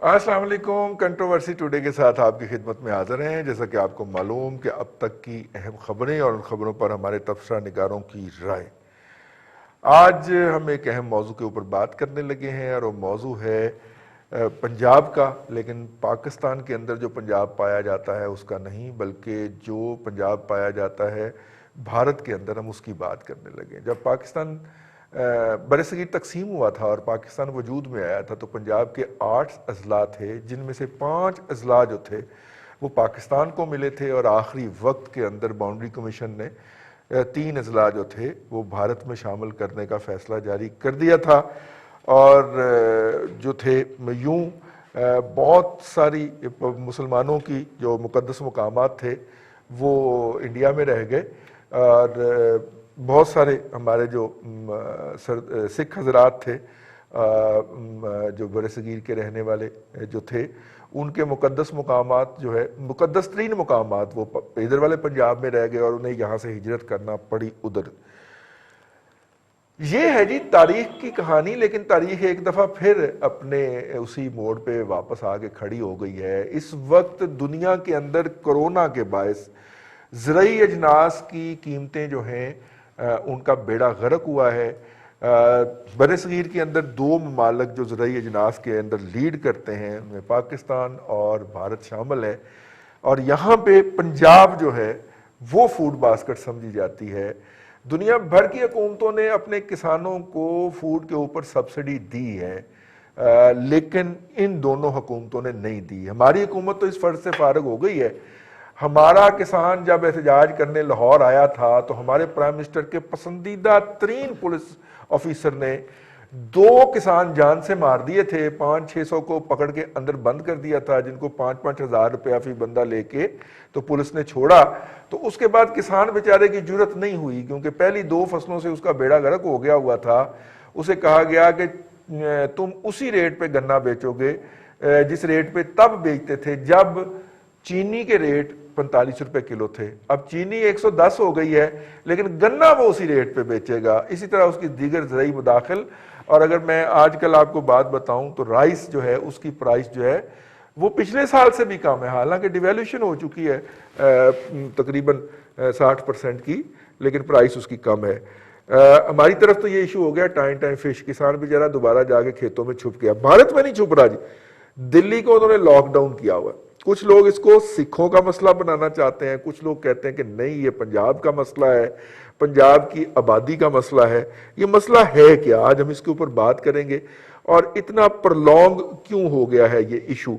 السلام علیکم. Controversy today کے ساتھ آپ کی خدمت میں حاضر ہیں. جیسا کہ آپ کو معلوم کہ اب تک کی اہم خبریں اور ان خبروں پر ہمارے تبصرہ نگاروں کی رائے. آج ہم ایک اہم موضوع کے اوپر بات کرنے لگے ہیں اور وہ موضوع ہے پنجاب کا. لیکن پاکستان کے اندر جو پنجاب پایا جاتا ہے اس کا نہیں، بلکہ جو پنجاب پایا جاتا ہے بھارت کے اندر، ہم اس کی بات کرنے لگے. جب پاکستان برصغیر تقسیم ہوا تھا اور پاکستان وجود میں آیا تھا تو پنجاب کے 8 اضلاع تھے، جن میں سے 5 اضلاع جو تھے وہ پاکستان کو ملے تھے، اور آخری وقت کے اندر باؤنڈری کمیشن نے 3 اضلاع جو تھے وہ بھارت میں شامل کرنے کا فیصلہ جاری کر دیا تھا. اور جو تھے یوں بہت ساری مسلمانوں کی جو مقدس مقامات تھے وہ انڈیا میں رہ گئے، اور بہت سارے ہمارے جو سکھ حضرات تھے جو برصغیر کے رہنے والے جو تھے، ان کے مقدس مقامات جو ہے مقدس ترین مقامات وہ ادھر والے پنجاب میں رہ گئے اور انہیں یہاں سے ہجرت کرنا پڑی ادھر. یہ ہے جی تاریخ کی کہانی. لیکن تاریخ ایک دفعہ پھر اپنے اسی موڑ پہ واپس آ کے کھڑی ہو گئی ہے. اس وقت دنیا کے اندر کرونا کے باعث زرعی اجناس کی قیمتیں جو ہیں ان کا بیڑا غرق ہوا ہے. برصغیر کے اندر 2 ممالک جو زرعی اجناس کے اندر لیڈ کرتے ہیں ان میں پاکستان اور بھارت شامل ہے، اور یہاں پہ پنجاب جو ہے وہ فوڈ باسکٹ سمجھی جاتی ہے. دنیا بھر کی حکومتوں نے اپنے کسانوں کو فوڈ کے اوپر سبسڈی دی ہے، لیکن ان دونوں حکومتوں نے نہیں دی. ہماری حکومت تو اس فرض سے فارغ ہو گئی ہے. ہمارا کسان جب احتجاج کرنے لاہور آیا تھا تو ہمارے پرائم منسٹر کے پسندیدہ ترین پولیس آفیسر نے 2 کسان جان سے مار دیے تھے. 500-600 کو پکڑ کے اندر بند کر دیا تھا، جن کو 5-5 ہزار روپیہ فی بندہ لے کے تو پولیس نے چھوڑا. تو اس کے بعد کسان بیچارے کی جرت نہیں ہوئی، کیونکہ پہلی 2 فصلوں سے اس کا بیڑا غرق ہو گیا ہوا تھا. اسے کہا گیا کہ تم اسی ریٹ پہ گنا بیچو گے جس ریٹ پہ تب بیچتے تھے جب چینی کے ریٹ 45 روپے کلو تھے. اب چینی 110 ہو گئی ہے لیکن گنا وہ اسی ریٹ پہ بیچے گا. اسی طرح اس کی دیگر زرعی مداخل. اور اگر میں آج کل آپ کو بات بتاؤں تو رائس جو ہے اس کی پرائس جو ہے وہ پچھلے سال سے بھی کم ہے، حالانکہ ڈیویلیوشن ہو چکی ہے تقریباً 60% کی، لیکن پرائس اس کی کم ہے. ہماری طرف تو یہ ایشو ہو گیا ٹائم فش. کسان بیچارہ دوبارہ جا کے کھیتوں میں چھپ گیا. بھارت میں نہیں چھپ رہا جی، دلی کو انہوں نے لاک ڈاؤن کیا ہوا ہے. کچھ لوگ اس کو سکھوں کا مسئلہ بنانا چاہتے ہیں، کچھ لوگ کہتے ہیں کہ نہیں یہ پنجاب کا مسئلہ ہے، پنجاب کی آبادی کا مسئلہ ہے. یہ مسئلہ ہے کیا؟ آج ہم اس کے اوپر بات کریں گے. اور اتنا پرلونگ کیوں ہو گیا ہے یہ ایشو؟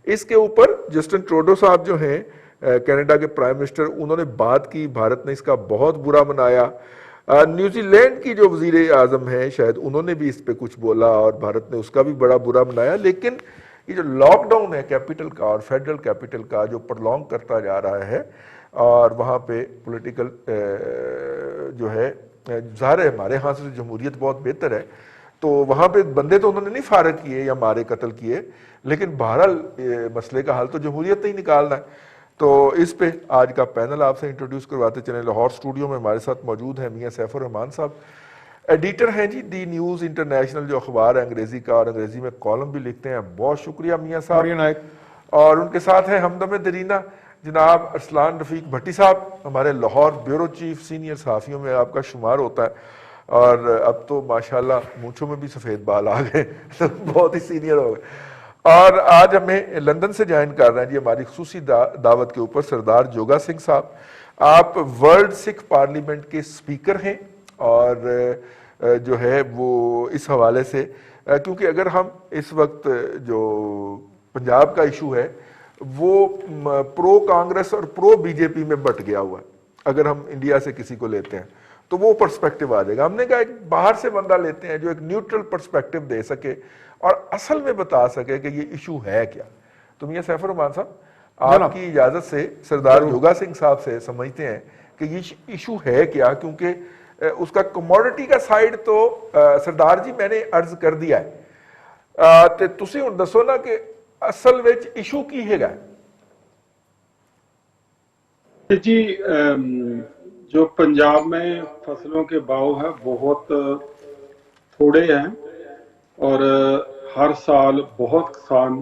اس کے اوپر جسٹن ٹروڈو صاحب جو ہیں کینیڈا کے پرائم منسٹر، انہوں نے بات کی. بھارت نے اس کا بہت برا منایا. نیوزی لینڈ کی جو وزیر اعظم ہیں شاید انہوں نے بھی اس پہ کچھ بولا اور بھارت نے اس کا بھی بڑا برا منایا. لیکن یہ جو لاک ڈاؤن ہے کیپٹل کا اور فیڈرل کیپٹل کا جو پرلونگ کرتا جا رہا ہے، اور وہاں پہ پولیٹیکل جو ہے ظاہر ہے ہمارے ہاں سے جمہوریت بہت بہتر ہے، تو وہاں پہ بندے تو انہوں نے نہیں فارغ کیے یا مارے قتل کیے، لیکن بہرحال مسئلے کا حل تو جمہوریت نہیں نکالنا ہے. تو اس پہ آج کا پینل آپ سے انٹروڈیوس کرواتے چلیں. لاہور اسٹوڈیو میں ہمارے ساتھ موجود ہیں میاں سیف الرحمان صاحب، ایڈیٹر ہیں جی دی نیوز انٹرنیشنل جو اخبار ہے انگریزی کا، اور انگریزی میں کالم بھی لکھتے ہیں. بہت شکریہ میاں صاحب. اور ان کے ساتھ ہیں ہمدم درینا جناب ارسلان رفیق بھٹی صاحب، ہمارے لاہور بیورو چیف، سینئر صحافیوں میں آپ کا شمار ہوتا ہے، اور اب تو ماشاءاللہ مونچھوں میں بھی سفید بال آ گئے بہت ہی سینئر ہو گئے. اور آج ہمیں لندن سے جوائن کر رہے ہیں جی ہماری خصوصی دعوت کے اوپر سردار جوگا سنگھ صاحب. آپ ورلڈ سکھ پارلیمنٹ کے سپیکر ہیں، اور جو ہے وہ اس حوالے سے کیونکہ اگر ہم اس وقت جو پنجاب کا ایشو ہے وہ پرو کانگریس اور پرو بی جے پی میں بٹ گیا ہوا ہے، اگر ہم انڈیا سے کسی کو لیتے ہیں تو وہ پرسپیکٹو آ جائے گا. ہم نے کہا ایک باہر سے بندہ لیتے ہیں جو ایک نیوٹرل پرسپیکٹو دے سکے اور اصل میں بتا سکے کہ یہ ایشو ہے کیا. تو میاں سیف الرحمان صاحب آپ کی اجازت سے سردار جوگا سنگھ صاحب سے سمجھتے ہیں کہ یہ ایشو ہے کیا، کیونکہ اس کا کموڈٹی کا سائیڈ تو سردار جی میں نے عرض کر دیا ہے، تے تسی ہن دسو نا کہ اصل وچ ایشو کی ہے گا. جی جو پنجاب میں فصلوں کے باؤ ہے بہت تھوڑے ہیں، اور ہر سال بہت کسان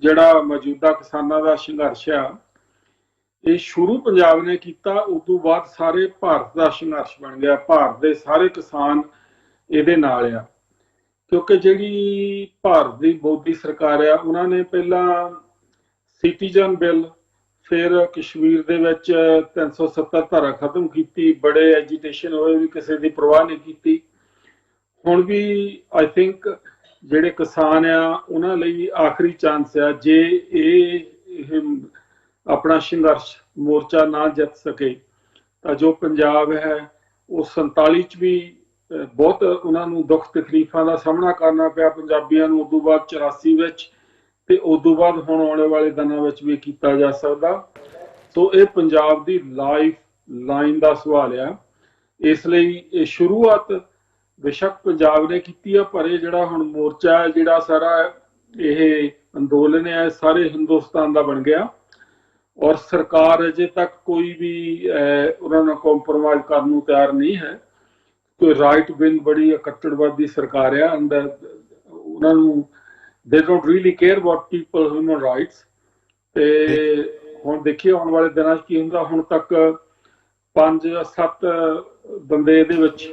ਜਿਹੜਾ ਮੌਜੂਦਾ ਕਿਸਾਨਾਂ ਦਾ ਸੰਘਰਸ਼ ਆ, ਇਹ ਸ਼ੁਰੂ ਪੰਜਾਬ ਨੇ ਕੀਤਾ, ਉਸ ਤੋਂ ਬਾਅਦ ਸਾਰੇ ਭਾਰਤ ਦਾ ਸੰਘਰਸ਼ ਬਣ ਗਿਆ। ਭਾਰਤ ਦੇ ਸਾਰੇ ਕਿਸਾਨ ਇਹਦੇ ਨਾਲ ਆ, ਕਿਉਂਕਿ ਜਿਹੜੀ ਭਾਰਤ ਦੀ ਮੋਦੀ ਸਰਕਾਰ ਆ, ਉਹਨਾਂ ਨੇ ਪਹਿਲਾਂ ਸਿਟੀਜ਼ਨ ਬਿੱਲ, ਫਿਰ ਕਸ਼ਮੀਰ ਦੇ ਵਿੱਚ 370 ਧਾਰਾ ਖਤਮ ਕੀਤੀ, ਬੜੇ ਐਜੀਟੇਸ਼ਨ ਹੋਏ ਵੀ ਕਿਸੇ ਦੀ ਪਰਵਾਹ ਨਹੀਂ ਕੀਤੀ। ਹੁਣ ਵੀ ਆਈ ਥਿੰਕ ਜਿਹੜੇ ਕਿਸਾਨ ਆ ਉਹਨਾਂ ਲਈ ਆਖਰੀ ਚਾਂਸ ਆ। ਜੇ ਇਹ ਆਪਣਾ ਸੰਘਰਸ਼ ਮੋਰਚਾ ਨਾ ਜਿੱਤ ਸਕੇ ਤਾਂ ਜੋ ਪੰਜਾਬ ਹੈ ਉਹ 47 ਚ ਵੀ ਬਹੁਤ ਉਹਨਾਂ ਨੂੰ ਦੁੱਖ ਤਕਲੀਫਾਂ ਦਾ ਸਾਹਮਣਾ ਕਰਨਾ ਪਿਆ ਪੰਜਾਬੀਆਂ ਨੂੰ, ਉਦੋਂ ਬਾਅਦ 84 ਵਿੱਚ, ਤੇ ਉਦੋਂ ਬਾਅਦ ਹੁਣ ਆਉਣੇ ਵਾਲੇ ਦਿਨਾਂ ਵਿੱਚ ਵੀ ਕੀਤਾ ਜਾ ਸਕਦਾ। ਸੋ ਇਹ ਪੰਜਾਬ ਦੀ ਲਾਈਫ ਲਾਈਨ ਦਾ ਸਵਾਲ ਆ। ਇਸ ਲਈ ਇਹ ਸ਼ੁਰੂਆਤ ਬੇਸ਼ੱਕ ਪੰਜਾਬ ਨੇ ਕੀਤੀ ਆ, ਪਰ ਇਹ ਜਿਹੜਾ ਹੁਣ ਮੋਰਚਾ ਹੈ, ਜਿਹੜਾ ਸਾਰਾ ਇਹ ਅੰਦੋਲਨ ਹੈ, ਸਾਰੇ ਹਿੰਦੁਸਤਾਨ ਦਾ ਬਣ ਗਿਆ। ਔਰ ਸਰਕਾਰ ਅਜੇ ਤੱਕ ਕੋਈ ਵੀ ਉਹਨਾਂ ਨਾਲ ਕੰਪਰੋਮਾਈਜ਼ ਕਰਨ ਨੂੰ ਤਿਆਰ ਨਹੀਂ ਹੈ। ਕੋਈ ਰਾਈਟ ਵਿੰਗ ਬੜੀ ਕੱਟੜਵਾਦੀ ਸਰਕਾਰ ਆ, ਅੰਦਰ ਉਹਨਾਂ ਨੂੰ they don't really care about people human rights। ਤੇ ਹੁਣ ਦੇਖੀਏ ਆਉਣ ਵਾਲੇ ਦਿਨਾਂ 'ਚ ਕੀ ਹੁੰਦਾ। ਹੁਣ ਤੱਕ 5-7 ਬੰਦੇ ਇਹਦੇ ਵਿੱਚ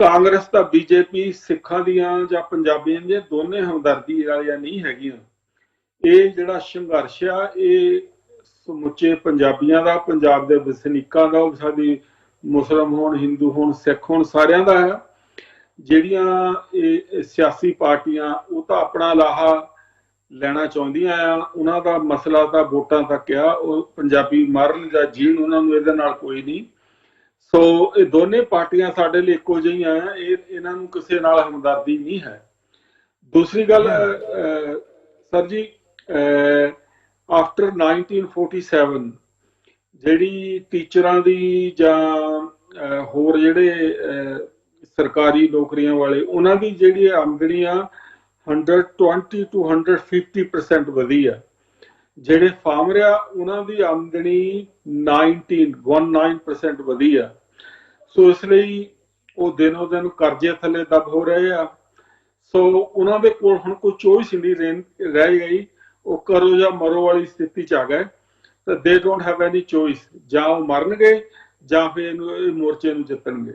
ਕਾਂਗਰਸ ਤਾਂ ਬੀਜੇਪੀ ਸਿੱਖਾਂ ਦੀਆਂ ਜਾਂ ਪੰਜਾਬੀਆਂ ਦੀਆਂ ਦੋਨੇ ਹਮਦਰਦੀ ਵਾਲੀਆਂ ਨਹੀਂ ਹੈਗੀਆਂ। ਇਹ ਜਿਹੜਾ ਸੰਘਰਸ਼ ਆ, ਇਹ ਸਮੁੱਚੇ ਪੰਜਾਬੀਆਂ ਦਾ, ਪੰਜਾਬ ਦੇ ਵਸਨੀਕਾਂ ਦਾ, ਸਾਡੀ ਮੁਸਲਮ ਹੋਣ, ਹਿੰਦੂ ਹੋਣ, ਸਿੱਖ ਹੋਣ, ਸਾਰਿਆਂ ਦਾ ਆ। ਜਿਹੜੀਆਂ ਇਹ ਸਿਆਸੀ ਪਾਰਟੀਆਂ ਉਹ ਤਾਂ ਆਪਣਾ ਲਾਹਾ ਲੈਣਾ ਚਾਹੁੰਦੀਆਂ ਆ, ਉਹਨਾਂ ਦਾ ਮਸਲਾ ਤਾਂ ਵੋਟਾਂ ਤੱਕ ਆ। ਉਹ ਪੰਜਾਬੀ ਮਰਨ ਜਾਂ ਜੀਣ, ਉਹਨਾਂ ਨੂੰ ਇਹਦੇ ਨਾਲ ਕੋਈ ਨਹੀਂ। ਸੋ ਇਹ ਦੋਨੇ ਪਾਰਟੀਆਂ ਸਾਡੇ ਲਈ ਇੱਕੋ ਜਿਹੀਆਂ ਆ, ਇਹਨਾਂ ਨੂੰ ਕਿਸੇ ਨਾਲ ਹਮਦਰਦੀ ਨਹੀਂ ਹੈ। ਦੂਸਰੀ ਗੱਲ ਸਰ ਜੀ, ਆਫਟਰ 1947 ਜਿਹੜੀ ਟੀਚਰਾਂ ਦੀ ਜਾਂ ਹੋਰ ਜਿਹੜੇ ਸਰਕਾਰੀ ਨੌਕਰੀਆਂ ਵਾਲੇ, ਉਹਨਾਂ ਦੀ ਜਿਹੜੀ ਆਮਦਨੀ ਆ 120 to 150% ਵਧੀ ਆ। ਜਿਹੜੇ ਫਾਰਮਰ ਆ ਉਹਨਾਂ ਦੀ ਆਮਦਨੀ 19% ਵਧੀ ਆ। ਸੋ ਇਸ ਲਈ ਉਹ ਦਿਨੋਂ ਦਿਨ ਕਰਜ਼ੇ ਥੱਲੇ ਦਬ ਹੋ ਰਹੇ ਆ। ਸੋ ਉਹਨਾਂ ਦੇ ਕੋਲ ਹੁਣ ਕੋਈ ਚੋਇਸ ਨਹੀਂ ਰਹਿ ਗਈ, ਉਹ ਕਰੋ ਜਾਂ ਮਰੋ ਵਾਲੀ ਸਥਿਤੀ 'ਚ ਆ ਗਏ। ਤਾਂ ਦੇ ਡੋਂਟ ਹੈਵ ਐਨੀ ਚੋਇਸ, ਜਾਂ ਉਹ ਮਰਨਗੇ ਜਾਂ ਫਿਰ ਇਹਨੂੰ ਇਹ ਮੋਰਚੇ ਨੂੰ ਜਿੱਤਣਗੇ।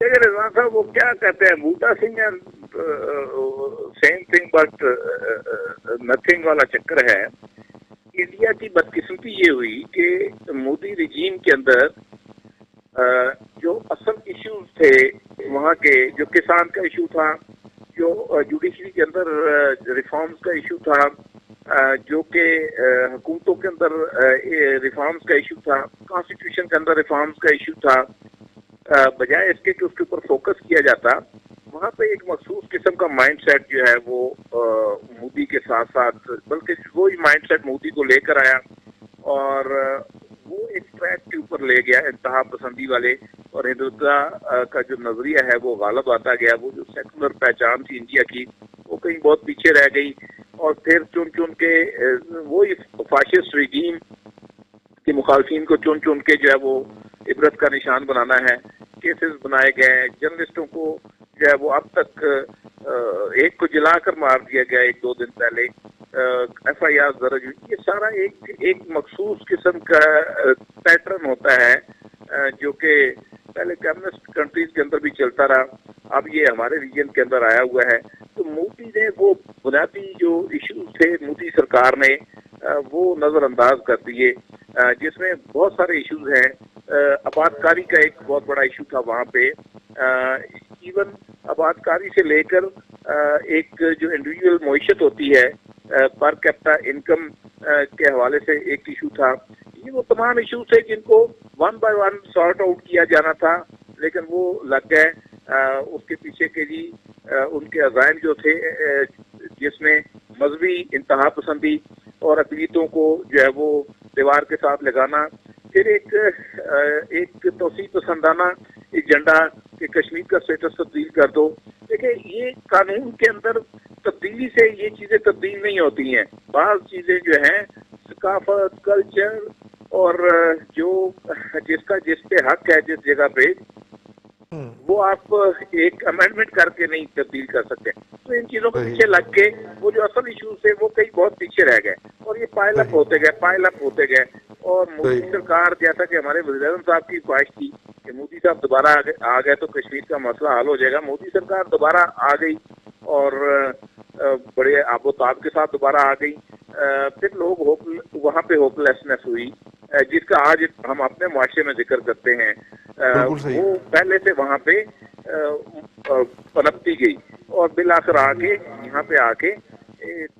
دیکھیں رضوان صاحب وہ کیا کہتے ہیں Boota Singh same thing but nothing والا چکر ہے. انڈیا کی بدقسمتی یہ ہوئی کہ مودی رجیم کے اندر جو اصل ایشوز تھے وہاں کے، جو کسان کا ایشو تھا، جو جوڈیشری کے اندر ریفارمز کا ایشو تھا، جو کہ حکومتوں کے اندر ریفارمز کا ایشو تھا، کانسٹیٹیوشن کے اندر ریفارمز کا ایشو تھا، بجائے اس کے کہ اس کے اوپر فوکس کیا جاتا، وہاں پہ ایک مخصوص قسم کا مائنڈ سیٹ جو ہے وہ مودی کے ساتھ ساتھ، بلکہ وہی مائنڈ سیٹ مودی کو لے کر آیا اور وہ ایک ٹریک کے اوپر لے گیا انتہا پسندی والے، اور ہندوتوا کا جو نظریہ ہے وہ غالب آتا گیا. وہ جو سیکولر پہچان تھی انڈیا کی وہ کہیں بہت پیچھے رہ گئی، اور پھر چن کے وہی فاشسٹ رجیم کے مخالفین کو چن کے جو ہے وہ عبرت کا نشان بنانا ہے. کیسز بنائے گئے، جرنلسٹوں کو جو ہے وہ اب تک ایک کو جلا کر مار دیا گیا 1-2 دن پہلے، ایف آئی آر درج ہوئی. یہ سارا ایک مخصوص قسم کا پیٹرن ہوتا ہے جو کہ پہلے کمیونسٹ کنٹریز کے اندر بھی چلتا رہا، اب یہ ہمارے ریجن کے اندر آیا ہوا ہے. تو مودی نے وہ بنیادی جو ایشوز تھے مودی سرکار نے وہ نظر انداز کر دیے، جس میں بہت سارے ایشوز ہیں. آبادکاری کا ایک بہت بڑا ایشو تھا وہاں پہ، ایون آبادکاری سے لے کر ایک جو انڈیویجول معیشت ہوتی ہے پر کیپٹا انکم کے حوالے سے ایک ایشو تھا. یہ وہ تمام ایشوز تھے جن کو 1 by 1 سارٹ آؤٹ کیا جانا تھا، لیکن وہ لگ گئے اس کے پیچھے کے جی ان کے عزائم جو تھے، جس میں مذہبی انتہا پسندی اور اقلیتوں کو جو ہے وہ دیوار کے ساتھ لگانا، پھر ایک توسیع پسندانہ ایجنڈا کہ کشمیر کا اسٹیٹس تبدیل کر دو. دیکھیں یہ قانون کے اندر تبدیلی سے یہ چیزیں تبدیل نہیں ہوتی ہیں. بعض چیزیں جو ہیں ثقافت، کلچر اور جو جس پہ حق ہے جس جگہ پہ، وہ آپ ایک امینڈمنٹ کر کے نہیں تبدیل کر سکتے. تو ان چیزوں کے پیچھے لگ کے وہ جو اصل ایشوز تھے وہ کئی بہت پیچھے رہ گئے، اور یہ پائل اپ ہوتے گئے. اور مودی سرکار، جیسا کہ ہمارے وزیر اعظم صاحب کی خواہش تھی کہ مودی صاحب دوبارہ آ گئے تو کشمیر کا مسئلہ حل ہو جائے گا، مودی سرکار دوبارہ آ گئی اور بڑے آب و تاب کے ساتھ دوبارہ آ گئی. پھر لوگ وہاں پہ ہوپ لیسنس ہوئی، جس کا آج ہم اپنے معاشرے میں ذکر کرتے ہیں، وہ پہلے سے وہاں پہ پنپتی گئی، اور بالآخر یہاں پہ آ کے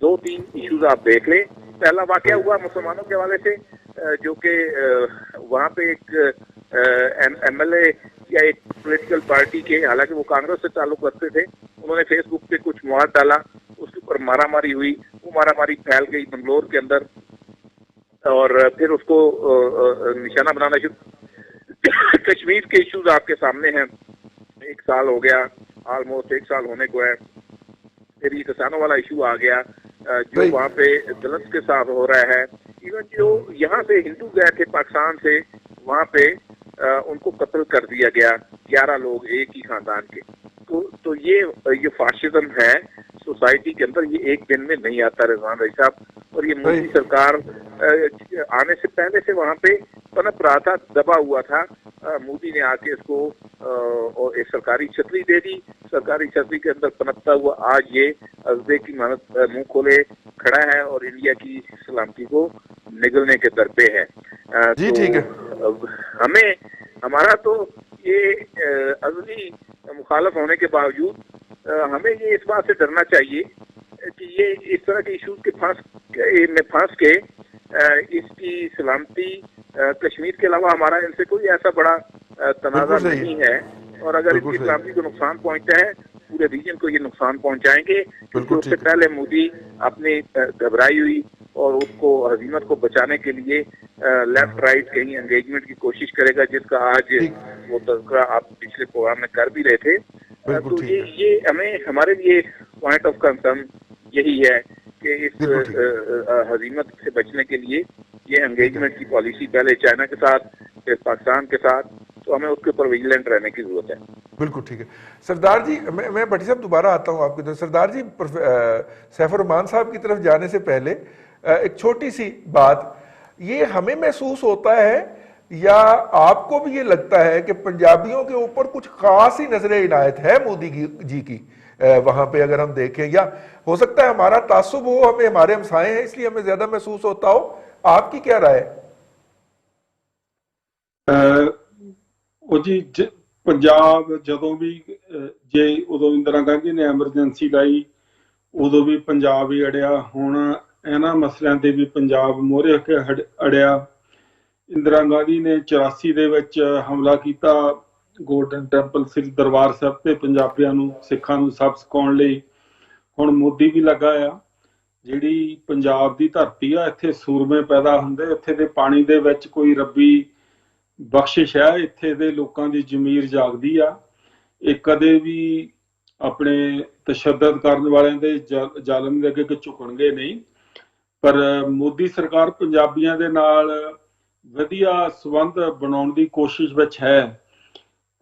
2-3 ایشوز آپ دیکھ لیں. پہلا واقعہ ہوا مسلمانوں کے حوالے سے، جو کہ وہاں پہ ایک ایم ایل اے یا ایک پولیٹیکل پارٹی کے، حالانکہ وہ کانگریس سے تعلق رکھتے تھے، انہوں نے فیس بک پہ کچھ مواد ڈالا، اس کے اوپر مارا ماری ہوئی. وہ مارا ماری پھیل گئی بنگلور کے اندر، اور پھر اس کو نشانہ بنانا شروع. کشمیر کے ایشوز آپ کے سامنے ہیں. 1 سال ہو گیا، آلموسٹ 1 سال ہونے کو ہے. پھر یہ کسانوں والا ایشو آ گیا جو وہاں پہ دلت کے ساتھ ہو رہا ہے. ایون جو یہاں سے ہندو گئے تھے پاکستان سے، وہاں پہ ان کو قتل کر دیا گیا، 11 لوگ ایک ہی خاندان کے. تو یہ فاشزم ہے سوسائٹی کے اندر. یہ ایک دن میں نہیں آتا رضوان بھائی صاحب. اور یہ مودی سرکار آنے سے پہلے سے وہاں پہ پنپ رہا تھا، دبا ہوا تھا. مودی نے آ کے اس کو ایک سرکاری چھتری دے دی. سرکاری چھتری کے اندر پنپتا ہوا آج یہ عزدے کی منہ کھولے کھڑا ہے اور انڈیا کی سلامتی کو نگلنے کے در پہ ہے. جی ٹھیک ہے. ہمارا تو یہ عزلی مخالف ہونے کے باوجود ہمیں یہ اس بات سے ڈرنا چاہیے کہ یہ اس طرح کے ایشوز کے پھنس کے اس کی سلامتی کشمیر کے علاوہ ہمارا ان سے کوئی ایسا بڑا تنازع نہیں ہے. اور اگر اس کی سلامتی کو نقصان پہنچتا ہے، پورے ریجن کو یہ نقصان پہنچائیں گے. کیونکہ اس سے پہلے مودی اپنی گھبرائی ہوئی اور اس کو ہزیمت کو بچانے کے لیے لیفٹ رائٹ کہیں انگیجمنٹ کی کوشش کرے گا، جس کا آج وہ تذکرہ آپ پچھلے پروگرام میں کر بھی رہے تھے. تو یہ ہمارے لیے پوائنٹ آف کنسرن یہی ہے کہ اس ہزیمت سے بچنے کے لیے یہ انگیجمنٹ کی پالیسی پہلے چائنا کے ساتھ پھر پاکستان کے ساتھ، تو ہمیں اس کے اوپر ویجیلنٹ رہنے کی ضرورت ہے. بالکل ٹھیک ہے. سردار جی، میں بھٹی صاحب دوبارہ آتا ہوں آپ کی طرف. سردار جی، سیف الرحمان صاحب کی طرف جانے سے پہلے ایک چھوٹی سی بات، یہ ہمیں محسوس ہوتا ہے یا آپ کو بھی یہ لگتا ہے کہ پنجابیوں کے اوپر کچھ خاص ہی نظر عنایت ہے مودی جی کی وہاں پہ اگر ہم دیکھیں، یا ہو سکتا ہے ہمارا تعصب ہو، ہمیں ہمارے ہمسائے ہیں اس لیے ہمیں زیادہ محسوس ہوتا ہو؟ آپ کی کیا رائے؟ جی ਪੰਜਾਬ ਜਦੋਂ ਵੀ ਜੇ ਉਦੋਂ ਇੰਦਰਾ ਗਾਂਧੀ ਨੇ ਐਮਰਜੈਂਸੀ ਲਾਈ ਉਦੋਂ ਵੀ ਪੰਜਾਬ ਹੀ ਅੜਿਆ, ਹੁਣ ਇਹਨਾਂ ਮਸਲਿਆਂ ਤੇ ਵੀ ਪੰਜਾਬ ਮੋਹਰੇ ਹੋ ਕੇ ਅੜਿਆ। ਇੰਦਰਾ ਗਾਂਧੀ ਨੇ 84 ਦੇ ਵਿੱਚ ਹਮਲਾ ਕੀਤਾ ਗੋਲਡਨ ਟੈਂਪਲ ਸ੍ਰੀ ਦਰਬਾਰ ਸਾਹਿਬ ਤੇ ਪੰਜਾਬੀਆਂ ਨੂੰ, ਸਿੱਖਾਂ ਨੂੰ ਸਬਕ ਸਿਖਾਉਣ ਲਈ। ਹੁਣ ਮੋਦੀ ਵੀ ਲੱਗਾ ਆ। ਜਿਹੜੀ ਪੰਜਾਬ ਦੀ ਧਰਤੀ ਆ, ਇੱਥੇ ਸੂਰਮੇ ਪੈਦਾ ਹੁੰਦੇ, ਇੱਥੇ ਦੇ ਪਾਣੀ ਦੇ ਵਿੱਚ ਕੋਈ ਰੱਬੀ ਬਖਸ਼ਿਸ਼ ਹੈ, ਇੱਥੇ ਦੇ ਲੋਕਾਂ ਦੀ ਜ਼ਮੀਰ ਜਾਗਦੀ ਆ। ਇਹ ਕਦੇ ਵੀ ਆਪਣੇ ਤਸ਼ੱਦਦ ਕਰਨ ਵਾਲਿਆਂ ਦੇ ਜ਼ਾਲਮ ਦੇ ਅੱਗੇ ਝੁਕਣਗੇ ਨਹੀਂ। ਪਰ ਮੋਦੀ ਸਰਕਾਰ ਪੰਜਾਬੀਆਂ ਦੇ ਨਾਲ ਵਧੀਆ ਸੰਬੰਧ ਬਣਾਉਣ ਦੀ ਕੋਸ਼ਿਸ਼ ਵਿੱਚ ਹੈ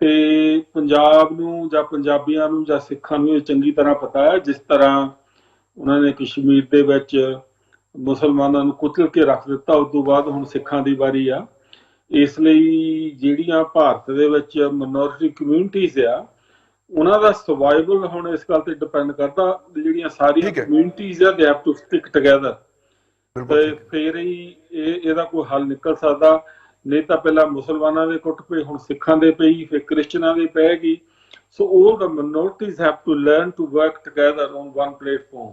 ਤੇ ਪੰਜਾਬ ਨੂੰ ਜਾਂ ਪੰਜਾਬੀਆਂ ਨੂੰ ਜਾਂ ਸਿੱਖਾਂ ਨੂੰ ਇਹ ਚੰਗੀ ਤਰ੍ਹਾਂ ਪਤਾ ਹੈ, ਜਿਸ ਤਰ੍ਹਾਂ ਉਹਨਾਂ ਨੇ ਕਸ਼ਮੀਰ ਦੇ ਵਿੱਚ ਮੁਸਲਮਾਨਾਂ ਨੂੰ ਕੁਚਲ ਕੇ ਰੱਖ ਦਿੱਤਾ, ਉਸ ਤੋਂ ਬਾਅਦ ਹੁਣ ਸਿੱਖਾਂ ਦੀ ਵਾਰੀ ਆ। ਇਸ ਲਈ ਜਿਹੜੀਆਂ ਭਾਰਤ ਦੇ ਵਿੱਚ ਮਿਨੋਰਿਟੀ ਕਮਿਊਨਿਟੀਜ਼ ਆ, ਉਹਨਾਂ ਦਾ ਸਰਵਾਈਵਲ ਹੁਣ ਇਸ ਗੱਲ ਤੇ ਡਿਪੈਂਡ ਕਰਦਾ। ਜਿਹੜੀਆਂ ਸਾਰੀਆਂ ਕਮਿਊਨਿਟੀਜ਼ ਆ, they have to stick together, ਤੇ ਫਿਰ ਹੀ ਇਹਦਾ ਕੋਈ ਹੱਲ ਨਿਕਲ ਸਕਦਾ। ਨਹੀਂ ਤਾਂ ਪਹਿਲਾਂ ਮੁਸਲਮਾਨਾਂ ਦੇ ਕੁੱਟ ਪਈ, ਹੁਣ ਸਿੱਖਾਂ ਦੇ ਪਈ, ਫਿਰ ਕ੍ਰਿਸਚਨਾਂ ਦੇ ਪੈਗੀ। ਸੋ all the minorities have to learn to work together on one platform.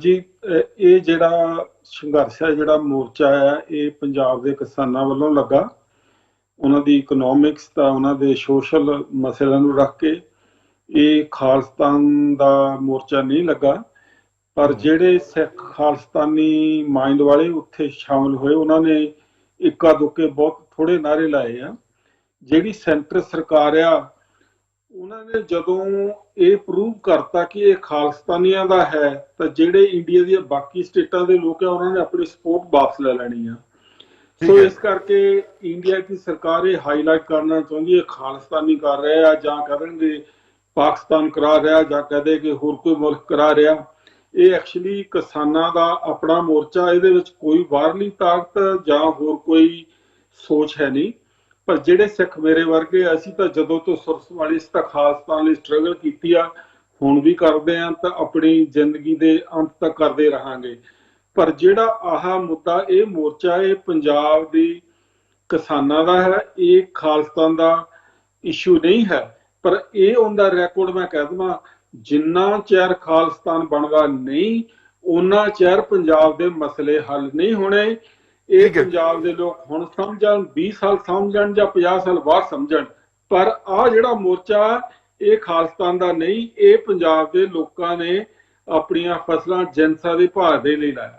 ਜੀ ਇਹ ਜਿਹੜਾ ਸੰਘਰਸ਼ ਹੈ, ਜਿਹੜਾ ਮੋਰਚਾ ਹੈ, ਇਹ ਪੰਜਾਬ ਦੇ ਕਿਸਾਨਾਂ ਵੱਲੋਂ ਲੱਗਾ। ਉਹਨਾਂ ਦੀ ਇਕਨੋਮਿਕਸ ਤਾਂ ਉਹਨਾਂ ਦੇ ਸੋਸ਼ਲ ਮਸਲਿਆਂ ਨੂੰ ਰੱਖ ਕੇ ਇਹ ਖਾਲਿਸਤਾਨ ਦਾ ਮੋਰਚਾ ਨਹੀਂ ਲੱਗਾ। ਪਰ ਜਿਹੜੇ ਸਿੱਖ ਖਾਲਿਸਤਾਨੀ ਮਾਈਂਡ ਵਾਲੇ ਉੱਥੇ ਸ਼ਾਮਲ ਹੋਏ, ਉਹਨਾਂ ਨੇ ਇੱਕਾ ਦੁੱਕੇ ਬਹੁਤ ਥੋੜੇ ਨਾਰੇ ਲਾਏ ਆ। ਜਿਹੜੀ ਸੈਂਟਰ ਸਰਕਾਰ ਆ, ਉਹਨਾਂ ਨੇ ਜਦੋਂ ਇਹ ਪ੍ਰੂਵ ਕਰਤਾ ਕਿ ਇਹ ਖਾਲਿਸਤਾਨੀਆਂ ਦਾ ਹੈ, ਤਾਂ ਜਿਹੜੇ ਇੰਡੀਆ ਦੀਆਂ ਬਾਕੀ ਸਟੇਟਾਂ ਦੇ ਲੋਕ ਆ, ਉਹਨਾਂ ਨੇ ਆਪਣੀ ਸਪੋਰਟ ਵਾਪਸ ਲੈ ਲੈਣੀ ਆ। ਸੋ ਇਸ ਕਰਕੇ ਇੰਡੀਆ ਦੀ ਸਰਕਾਰ ਇਹ ਹਾਈਲਾਈਟ ਕਰਨਾ ਚਾਹੁੰਦੀ ਹੈ ਖਾਲਿਸਤਾਨੀ ਕਰ ਰਿਹਾ, ਜਾਂ ਕਰਨਗੇ ਪਾਕਿਸਤਾਨ ਕਰਾ ਰਿਹਾ, ਜਾਂ ਕਹਦੇ ਕਿ ਹੋਰ ਕੋਈ ਮੁਲਕ ਕਰਾ ਰਿਹਾ। ਇਹ ਐਕਚੁਅਲੀ ਕਿਸਾਨਾਂ ਦਾ ਆਪਣਾ ਮੋਰਚਾ, ਇਹਦੇ ਵਿੱਚ ਕੋਈ ਬਾਹਰਲੀ ਤਾਕਤ ਜਾਂ ਹੋਰ ਕੋਈ ਸੋਚ ਹੈ ਨਹੀਂ। ਪਰ ਜਿਹੜੇ ਸਿੱਖ ਮੇਰੇ ਵਰਗੇ, ਅਸੀਂ ਤਾਂ ਜਦੋਂ ਤੋਂ ਸੁਰਸ ਵਾਲੀ ਖਾਲਿਸਤਾਨ ਲਈ ਸਟਰਗਲ ਕੀਤੀ ਆ, ਹੁਣ ਵੀ ਕਰਦੇ ਆ, ਤਾਂ ਆਪਣੀ ਜ਼ਿੰਦਗੀ ਦੇ ਅੰਤ ਤੱਕ ਕਰਦੇ ਰਹਾਂਗੇ। ਪਰ ਜਿਹੜਾ ਆਹ ਮੁੱਦਾ, ਇਹ ਮੋਰਚਾ, ਇਹ ਪੰਜਾਬ ਦੀ ਕਿਸਾਨਾਂ ਦਾ ਹੈ, ਇਹ ਖਾਲਿਸਤਾਨ ਦਾ ਇਸ਼ੂ ਨਹੀਂ ਹੈ। ਪਰ ਇਹ ਉਹਦਾ ਰੈਕੋਰਡ ਮੈਂ ਕਹਿ ਦੇਵਾਂ, ਜਿੰਨਾ ਚਿਰ ਖਾਲਿਸਤਾਨ ਬਣਦਾ ਨਹੀਂ, ਉਹਨਾਂ ਚਿਰ ਪੰਜਾਬ ਦੇ ਮਸਲੇ ਹੱਲ ਨਹੀਂ ਹੋਣੇ। ਇਹ ਪੰਜਾਬ ਦੇ ਲੋਕ ਹੁਣ ਸਮਝਣ, 20 ਸਾਲ ਸਮਝਣ ਜਾਂ 50 ਸਾਲ ਬਾਅਦ ਸਮਝਣ, ਪਰ ਆਹ ਜਿਹੜਾ ਮੋਰਚਾ, ਇਹ ਖਾਲਿਸਤਾਨ ਦਾ ਨਹੀਂ, ਇਹ ਪੰਜਾਬ ਦੇ ਲੋਕਾਂ ਨੇ ਆਪਣੀਆਂ ਫਸਲਾਂ ਜਿਨਸਾਂ ਦੇ ਭਾਅ ਦੇ ਲਈ ਲਾਇਆ।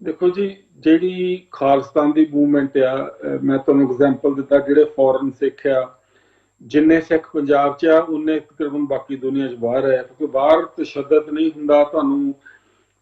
ਦੇਖੋ ਜੀ, ਜਿਹੜੀ ਖਾਲਿਸਤਾਨ ਦੀ ਮੂਵਮੈਂਟ ਆ, ਮੈਂ ਤੁਹਾਨੂੰ ਐਗਜ਼ਾਮਪਲ ਦਿੱਤਾ, ਜਿਹੜੇ ਫੋਰਨ ਸਿੱਖ ਆ, ਜਿੰਨੇ ਸਿੱਖ ਪੰਜਾਬ 'ਚ ਆ, ਉਨੇ ਤਕਰੀਬਨ ਬਾਕੀ ਦੁਨੀਆ 'ਚ ਬਾਹਰ ਹੈ, ਕਿਉਂਕਿ ਬਾਹਰ ਤਸ਼ੱਦਦ ਨਹੀਂ ਹੁੰਦਾ, ਤੁਹਾਨੂੰ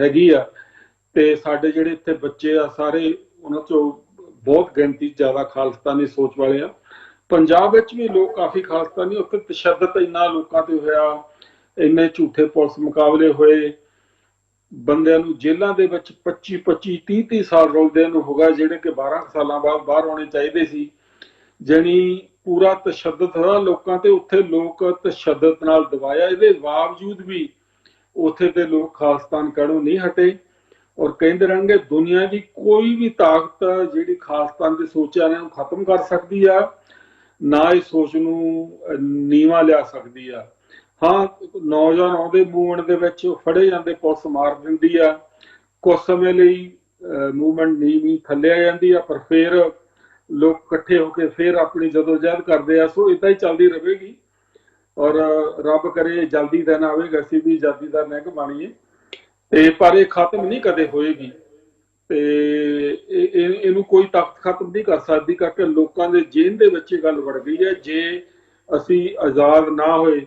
ਹੈਗੀ ਆ। ਤੇ ਸਾਡੇ ਜਿਹੜੇ ਇੱਥੇ ਬੱਚੇ ਆ, ਸਾਰੇ ਉਹਨਾਂ 'ਚੋਂ ਬਹੁਤ ਗਿਣਤੀ ਜ਼ਿਆਦਾ ਖਾਲਿਸਤਾਨੀ ਸੋਚ ਵਾਲੇ ਆ। ਪੰਜਾਬ ਵਿੱਚ ਵੀ ਲੋਕ ਕਾਫੀ ਖਾਲਿਸਤਾਨੀ, ਉੱਥੇ ਤਸ਼ੱਦਦ ਇੰਨਾ ਲੋਕਾਂ ਤੇ ਹੋਇਆ, ਇੰਨੇ ਝੂਠੇ ਪੁਲਿਸ ਮੁਕਾਬਲੇ ਹੋਏ, ਬੰਦਿਆਂ ਨੂੰ ਜੇਲ੍ਹਾਂ ਦੇ ਵਿੱਚ 25-25, 30-30 ਸਾਲ ਰੁਲਦੇ ਨੂੰ ਹੋ ਗਿਆ, ਜਿਹੜੇ ਕਿ 12 ਸਾਲਾਂ ਬਾਅਦ ਬਾਹਰ ਆਉਣੇ ਚਾਹੀਦੇ ਸੀ। ਜਾਣੀ ਪੂਰਾ ਤਸ਼ੱਦਦ ਹੋਇਆ ਲੋਕਾਂ ਤੇ, ਉੱਥੇ ਲੋਕ ਤਸ਼ੱਦਦ ਨਾਲ ਦਬਾਇਆ। ਇਹਦੇ ਬਾਵਜੂਦ ਵੀ ਉੱਥੇ ਦੇ ਲੋਕ ਖਾਲਿਸਤਾਨ ਕਹਿਣੋਂ ਨਹੀਂ ਹਟੇ, ਔਰ ਕਹਿੰਦੇ ਰਹਿਣਗੇ ਦੁਨੀਆ ਦੀ ਕੋਈ ਵੀ ਤਾਕਤ ਜਿਹੜੀ ਖਾਲਿਸਤਾਨ ਦੀ ਸੋਚਾਂ ਨੂੰ ਖਤਮ ਕਰ ਸਕਦੀ ਆ, ਨਾ ਇਹ ਸੋਚ ਨੂੰ ਨੀਵਾਂ ਲਿਆ ਸਕਦੀ ਆ। ਹਾਂ, ਨੌਜਵਾਨ ਆਉਂਦੇ ਮੂਵਮੈਂਟ ਦੇ ਵਿੱਚ ਫੜੇ ਜਾਂਦੇ, ਪੁਲਿਸ ਮਾਰ ਦਿੰਦੀ ਆ, ਕੁਝ ਸਮੇਂ ਲਈ ਮੂਵਮੈਂਟ ਨੀਵੀਂ ਥੱਲੇ ਆ ਜਾਂਦੀ ਆ, ਪਰ ਫਿਰ ਲੋਕ ਇਕੱਠੇ ਹੋ ਕੇ ਫਿਰ ਆਪਣੀ ਜਦੋਜਹਿਦ ਕਰਦੇ ਆ। ਸੋ ਇਦਾਂ ਹੀ ਚੱਲਦੀ ਰਹੇਗੀ, ਔਰ ਰੱਬ ਕਰੇ ਜਲਦੀ ਦਿਨ ਆਵੇਗਾ, ਅਸੀਂ ਵੀ ਆਜ਼ਾਦੀ ਦਾ ਨਿੱਘ ਬਣੀਏ, ਤੇ ਪਰ ਇਹ ਖਤਮ ਨਹੀਂ ਕਦੇ ਹੋਏਗੀ, ਤੇ ਇਹਨੂੰ ਕੋਈ ਤਾਕਤ ਖਤਮ ਨਹੀਂ ਕਰ ਸਕਦੀ, ਕਰਕੇ ਲੋਕਾਂ ਦੇ ਜੇਨ ਦੇ ਵਿੱਚ ਇਹ ਗੱਲ ਵੜ ਗਈ ਹੈ। ਜੇ ਅਸੀਂ ਆਜ਼ਾਦ ਨਾ ਹੋਏ,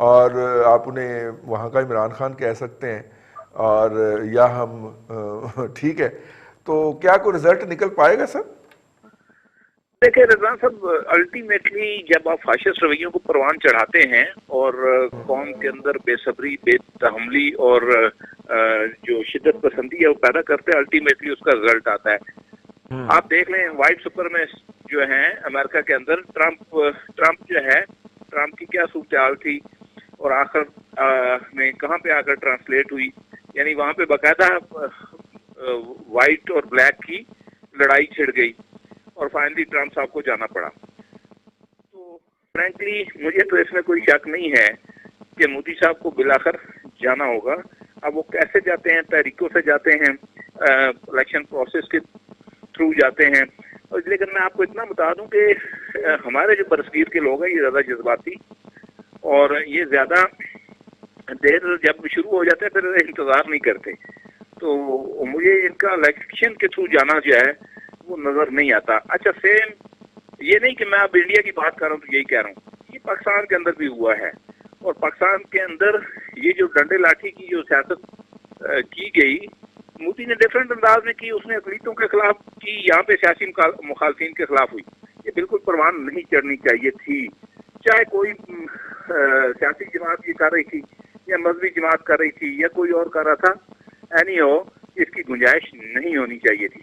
اور آپ انہیں وہاں کا عمران خان کہہ سکتے ہیں اور یا ہم ٹھیک ہے، تو کیا کوئی رزلٹ نکل پائے گا سر؟ دیکھیں رضوان صاحب، الٹیمیٹلی جب آپ فاشسٹ رویوں کو پروان چڑھاتے ہیں اور قوم کے اندر بے صبری، بے تحملی اور جو شدت پسندی ہے وہ پیدا کرتے ہیں، الٹیمیٹلی اس کا رزلٹ آتا ہے۔ آپ دیکھ لیں وائٹ سپرمیسٹ جو ہیں امریکہ کے اندر، ٹرمپ جو ہے، ٹرمپ کی کیا صورتحال تھی اور آخر میں کہاں پہ آ کر ٹرانسلیٹ ہوئی، یعنی وہاں پہ باقاعدہ وائٹ اور بلیک کی لڑائی چھڑ گئی اور فائنلی ٹرمپ صاحب کو جانا پڑا۔ تو فرینکلی مجھے تو اس میں کوئی شک نہیں ہے کہ مودی صاحب کو بالآخر جانا ہوگا۔ اب وہ کیسے جاتے ہیں، تحریکوں سے جاتے ہیں، الیکشن پروسیس کے تھرو جاتے ہیں، لیکن میں آپ کو اتنا بتا دوں کہ ہمارے جو برصغیر کے لوگ ہیں یہ زیادہ جذباتی اور یہ زیادہ دیر جب شروع ہو جاتے ہیں پھر انتظار نہیں کرتے، تو مجھے ان کا الیکشن کے تھرو جانا جو ہے وہ نظر نہیں آتا۔ اچھا سیم یہ نہیں کہ میں اب انڈیا کی بات کر رہا ہوں تو یہی کہہ رہا ہوں، یہ پاکستان کے اندر بھی ہوا ہے، اور پاکستان کے اندر یہ جو ڈنڈے لاٹھی کی جو سیاست کی گئی، مودی نے ڈفرینٹ انداز میں کی، اس نے اقلیتوں کے خلاف کی، یہاں پہ سیاسی مخالفین کے خلاف ہوئی، یہ بالکل پروان نہیں چڑھنی چاہیے تھی، چاہے کوئی سیاسی جماعت یہ کر رہی تھی یا مذہبی جماعت کر رہی تھی یا کوئی اور کر رہا تھا، اینی ہو اس کی گنجائش نہیں ہونی چاہیے تھی،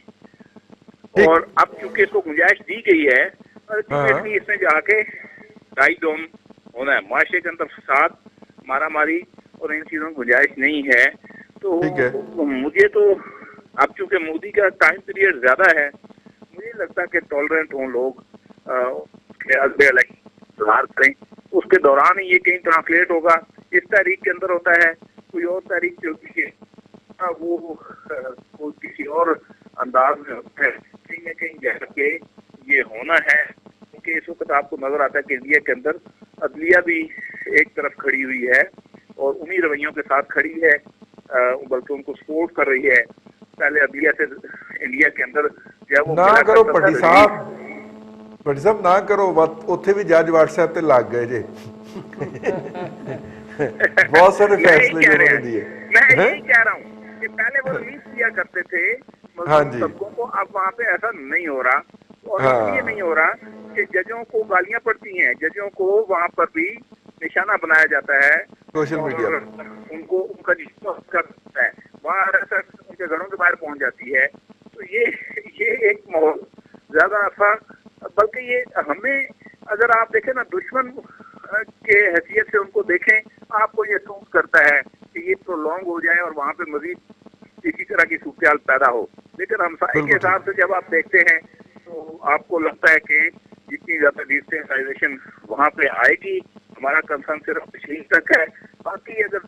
اور اب چونکہ اس کو گنجائش دی گئی ہے الٹیمیٹلی اس میں جا کے رائٹ ڈاؤن ہونا ہے، معاشرے کے اندر فساد، مارا ماری اور ان چیزوں کی گنجائش نہیں ہے۔ تو مجھے تو اب چونکہ مودی کا ٹائم پیریڈ زیادہ ہے، مجھے لگتا ہے کہ ٹالرنٹ ہوں لوگ، انتظار کریں، اس کے دوران ہی یہ کہیں ٹرانسلیٹ ہوگا، اس تاریخ کے اندر ہوتا ہے، کوئی اور تاریخ چلتی ہے، وہ کسی اور انداز میں ہوتا ہے، کہیں نہ کہیں جا کے یہ ہونا ہے، کیونکہ اس وقت آپ کو نظر آتا ہے کہ انڈیا کے اندر عدلیہ بھی ایک طرف کھڑی ہوئی ہے اور انہی رویوں کے ساتھ کھڑی ہے، بلکہ ان کو سپورٹ کر رہی ہے۔ پہلے عدلیہ سے انڈیا کے اندر جب وہ نہ کرو پٹی صاحب نہ کرو، اتنے بھی جج واٹس ایپ تے لگ گئے جی بہت سارے فیصلے جو انہوں نے دیے۔ میں یہی کہہ رہا ہوں کہ پہلے وہ ریلیز کیا کرتے تھے مظلوم طبقوں کو، اب وہاں پہ ایسا نہیں ہو رہا، اور اس لیے نہیں ہو رہا کہ ججوں کو گالیاں پڑتی ہیں، ججوں کو وہاں پر بھی نشانہ بنایا جاتا ہے، سوشل میڈیا ان کا جسم کرتا ہے، وہاں ان کے گھروں کے باہر پہنچ جاتی ہے، تو یہ ایک ماحول زیادہ ایسا، بلکہ یہ ہمیں اگر آپ دیکھیں نا دشمن کے حیثیت سے ان کو دیکھیں، آپ کو یہ سوچ کرتا ہے کہ یہ پرولونگ ہو جائے اور وہاں پہ مزید اسی طرح کی صورتحال پیدا ہو، لیکن ہمسائے کے حساب سے جب آپ دیکھتے ہیں تو آپ کو لگتا ہے کہ جتنی زیادہ ڈیسٹیبلائزیشن وہاں پہ آئے گی، ہمارا کنسرن صرف کشمیر تک ہے، باقی اگر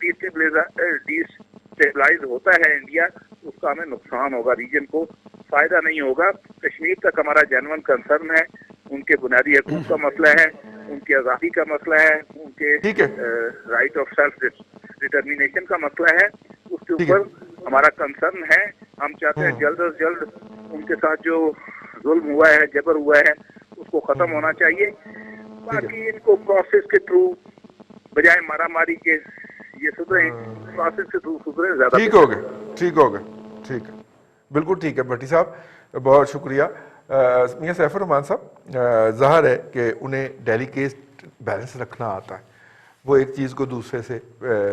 ڈیسٹیبلائز ہوتا ہے انڈیا اس کا ہمیں نقصان ہوگا، ریجن کو فائدہ نہیں ہوگا۔ کشمیر تک ہمارا جینون کنسرن ہے، ان کے بنیادی حقوق کا مسئلہ ہے، ان کی آزادی کا مسئلہ ہے، ان کے رائٹ آف سیلف ڈٹرمینیشن کا مسئلہ ہے، اس کے اوپر ہمارا کنسرن ہے۔ ہم چاہتے ہیں جلد از جلد ان کے ساتھ جو ظلم ہوا ہے، جبر ہوا ہے، اس کو ختم ہونا چاہیے، باقی ان کو پروسیس کے تھرو بجائے مارا ماری کے یہ سدھریں، پروسیس کے تھرو سدھریں زیادہ ٹھیک ہو گئے، ٹھیک ہو گئے، ٹھیک ہے، بالکل ٹھیک ہے بھٹی صاحب، بہت شکریہ۔ میاں سیف الرحمان صاحب، ظاہر ہے کہ انہیں ڈیلیکیٹ بیلنس رکھنا آتا ہے، وہ ایک چیز کو دوسرے سے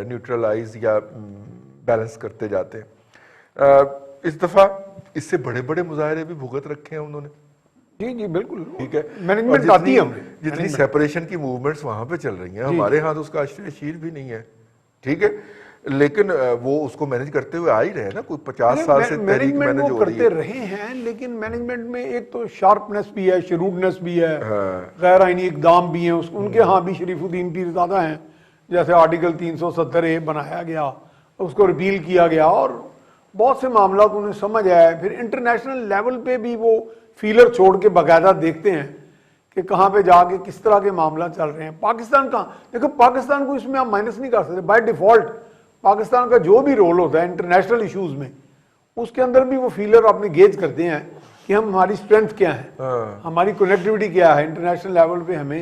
نیوٹرلائز یا بیلنس کرتے جاتے ہیں۔ اس دفعہ اس سے بڑے بڑے مظاہرے بھی بھگت رکھے ہیں انہوں نے، جی جی بالکل، ٹھیک ہے، مینجمنٹ آتی ہے ہمیں، جتنی سیپریشن کی موومنٹس وہاں پہ چل رہی ہیں، ہمارے ہاں تو اس کا اشیر بھی نہیں ہے، ٹھیک ہے، لیکن وہ اس کو مینج کرتے ہوئے آ ہی رہے نا، کوئی 50 سال سے تحریک مینج ہو رہی ہے، کرتے رہے ہیں، لیکن مینجمنٹ میں ایک تو شارپنس بھی ہے، شروڈنس بھی ہے، غیر آئینی اقدام بھی ہیں، ان کے ہاں بھی شریف الدین پیر زادہ ہیں، جیسے آرٹیکل 370A بنایا گیا، اس کو ریپیل کیا گیا، اور بہت سے معاملات انہیں سمجھ آیا ہے۔ پھر انٹرنیشنل لیول پہ بھی وہ فیلر چھوڑ کے باقاعدہ دیکھتے ہیں کہ کہاں پہ جا کے کس طرح کے معاملات چل رہے ہیں۔ پاکستان کا دیکھو، پاکستان کو اس میں آپ مائنس نہیں کر سکتے، بائی ڈیفالٹ پاکستان کا جو بھی رول ہوتا ہے انٹرنیشنل ایشوز میں، اس کے اندر بھی وہ فیلر اپنے گیج کرتے ہیں کہ ہماری اسٹرینتھ کیا ہے، ہماری کنیکٹیوٹی کیا ہے، انٹرنیشنل لیول پہ ہمیں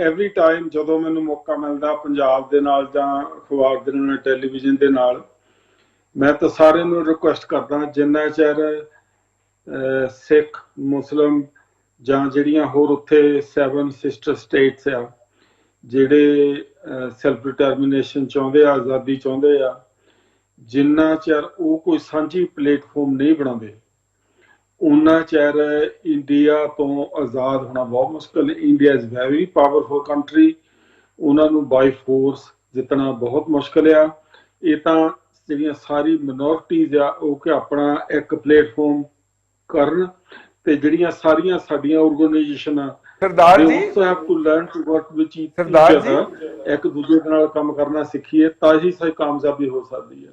ਐਵਰੀ ਟਾਈਮ ਜਦੋਂ ਮੈਨੂੰ ਮੌਕਾ ਮਿਲਦਾ ਪੰਜਾਬ ਦੇ ਨਾਲ ਜਾਂ ਅਖਬਾਰ ਦੇ ਨਾਲ, ਟੈਲੀਵਿਜ਼ਨ ਦੇ ਨਾਲ, ਮੈਂ ਤਾਂ ਸਾਰਿਆਂ ਨੂੰ ਰਿਕੁਐਸਟ ਕਰਦਾ, ਜਿੰਨਾ ਚਿਰ ਸਿੱਖ ਮੁਸਲਿਮ ਜਾਂ ਜਿਹੜੀਆਂ ਹੋਰ ਉੱਥੇ 7 ਸਿਸਟਰ ਸਟੇਟਸ ਆ ਜਿਹੜੇ ਸੈਲਫ ਡਿਟਰਮੀਨੇਸ਼ਨ ਚਾਹੁੰਦੇ ਆ, ਆਜ਼ਾਦੀ ਚਾਹੁੰਦੇ ਆ, ਜਿੰਨਾ ਚਿਰ ਉਹ ਕੋਈ ਸਾਂਝੀ ਪਲੇਟਫਾਰਮ ਨਹੀਂ ਬਣਾਉਂਦੇ, ਉਹਨਾਂ ਚਿਰ ਇੰਡੀਆ ਤੋਂ ਆਜ਼ਾਦ ਹੋਣਾ ਬਹੁਤ ਮੁਸ਼ਕਲ। India is very powerful country, ਉਹਨਾਂ ਨੂੰ ਬਾਈ ਫੋਰਸ ਜਿੱਤਣਾ ਬਹੁਤ ਮੁਸ਼ਕਲ ਆ। ਇਹ ਤਾਂ ਜਿਹੜੀਆਂ ਸਾਰੀ ਮਿਨੋਰਟੀਜ਼ ਆ ਉਹ ਕਿ ਆਪਣਾ ਇੱਕ ਪਲੇਟਫਾਰਮ ਕਰਨ, ਤੇ ਜਿਹੜੀਆਂ ਸਾਰੀਆਂ ਸਾਡੀਆਂ ਆਰਗੇਨਾਈਜੇਸ਼ਨਾਂ Sardar ji have to learn to work with each Sardar ji other, ਇੱਕ ਦੂਜੇ ਦੇ ਨਾਲ ਕੰਮ ਕਰਨਾ ਸਿੱਖੀਏ, ਤਾਂ ਹੀ ਸਹੀ ਕਾਮਯਾਬੀ ਹੋ ਸਕਦੀ ਹੈ।